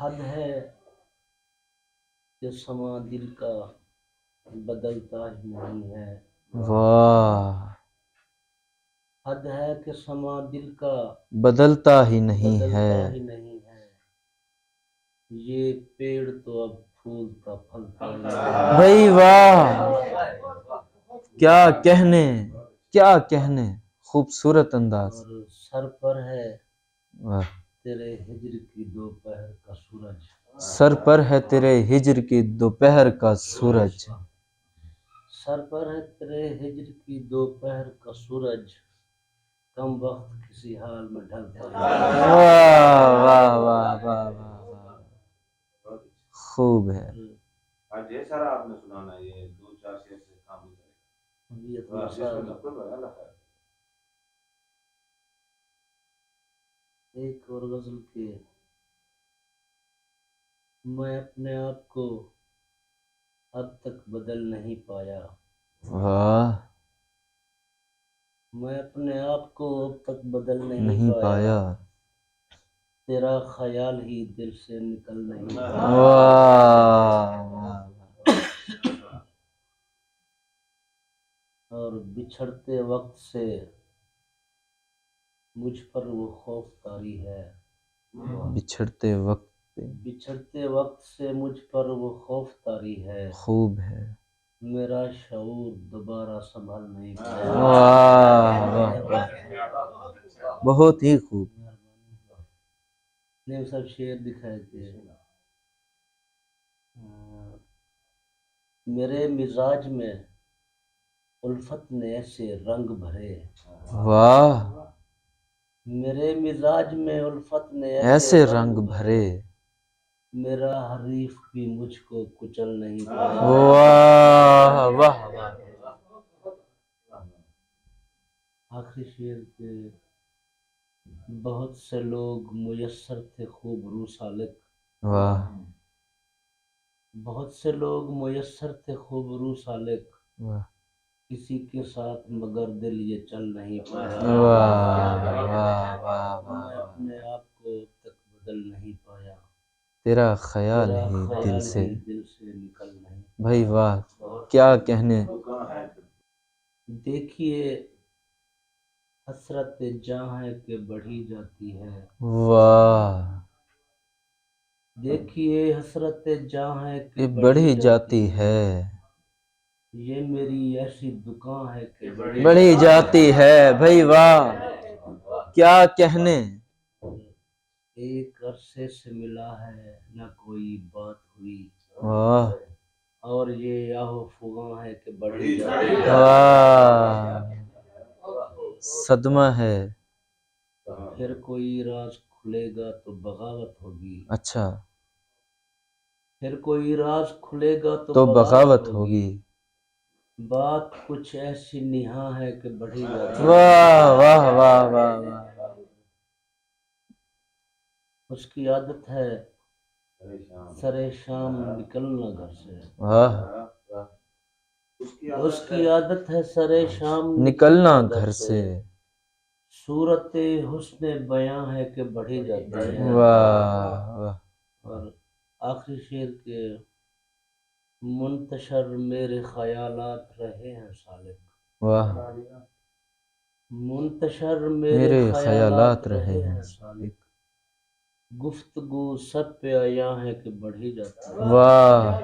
حد ہے کہ سما دل کا بدلتا ہی نہیں ہے، واہ، حد ہے کہ سما دل کا بدلتا ہی نہیں بدلتا ہے، ہی نہیں ہے، یہ پیڑ تو اب پھولتا پھلتا ہی نہیں ہے۔ بھائی واہ، کیا کہنے، کیا کہنے، خوبصورت انداز۔ اور سر پر ہے واہ، تیرے ہجر کی دوپہر کا سورج، سر پر ہے تیرے ہجر کی دوپہر کا سورج، سر پر ہے تیرے ہجر کی دوپہر کا سورج، کم وقت کسی حال میں ڈھلتا ہی نہیں ہے۔ واہ واہ واہ واہ واہ واہ، خوب ہے۔ آج یہ سارا آپ نے سنانا، یہ دو چار شعر سے کام نہیں کرے طبیعت گا۔ مسائل۔ اللہ خیر۔ ایک اور غزل کے، میں اپنے آپ کو اب تک بدل نہیں پایا، واہ، میں اپنے آپ کو اب تک بدل نہیں نہیں پایا، تیرا خیال ہی دل سے نکل نہیں پایا، واہ واہ، اور بچھڑتے وقت سے مجھ پر وہ خوف طاری ہے، بچھڑتے وقت پہ بچھڑتے وقت سے مجھ پر وہ خوف طاری ہے، خوب ہے۔ میرا شعور دوبارہ سنبھل نہیں پایا۔ واہ واہ واہ، بہت ہی خوب۔ نے سب شعر دکھائے تھے۔ میرے مزاج میں الفت نے ایسے رنگ بھرے، واہ، میرے مزاج میں الفت نے ایسے رنگ بھرے، میرا حریف بھی مجھ کو کچل نہیں پایا۔ واہ واہ واہ، آخری شعر کے، بہت سے لوگ میسر تھے خوب رو سالک، واہ بہت سے لوگ میسر تھے خوب رو سالک، واہ، کسی کے ساتھ مگر دل یہ چل نہیں پایا۔ واہ واہ واہ میں واہ، اپنے آپ کو اب تک بدل نہیں پایا، تیرا خیال تیرا ہی خیال دل سے، ہی دل سے نکل نہیں بھائی واہ، کیا کہنے۔ دیکھیے حسرت جاں ہے کہ بڑھی جاتی ہے، واہ، دیکھیے حسرت جاں ہے کہ یہ بڑھی جاتی ہے، یہ میری ایسی دکان ہے کہ بڑھی جاتی ہے، بھائی واہ، کیا کہنے۔ ایک عرصے سے ملا ہے نہ کوئی بات ہوئی، واہ اور یہ آہو فغاں ہے کہ بڑھی جاتی ہے۔ واہ، صدمہ ہے۔ پھر کوئی راز کھلے گا تو بغاوت ہوگی، اچھا، پھر کوئی راز کھلے گا تو تو بغاوت ہوگی۔ بات کچھ ایسی نہاں ہے کہ بڑھی جاتی ہے۔ واہ واہ واہ واہ واہ، اس کی عادت ہے سرے شام نکلنا گھر سے، واہ، اس کی عادت ہے سرے شام نکلنا گھر سے، صورت حسن بیاں ہے کہ بڑھی جاتی ہے۔ واہ واہ، اور آخری شعر کے، منتشر میرے خیالات رہے ہیں سالک، واہ، منتشر میرے خیالات رہے ہیں، گفتگو سب پہ عیاں ہے کہ بڑھی جاتی ہے۔ واہ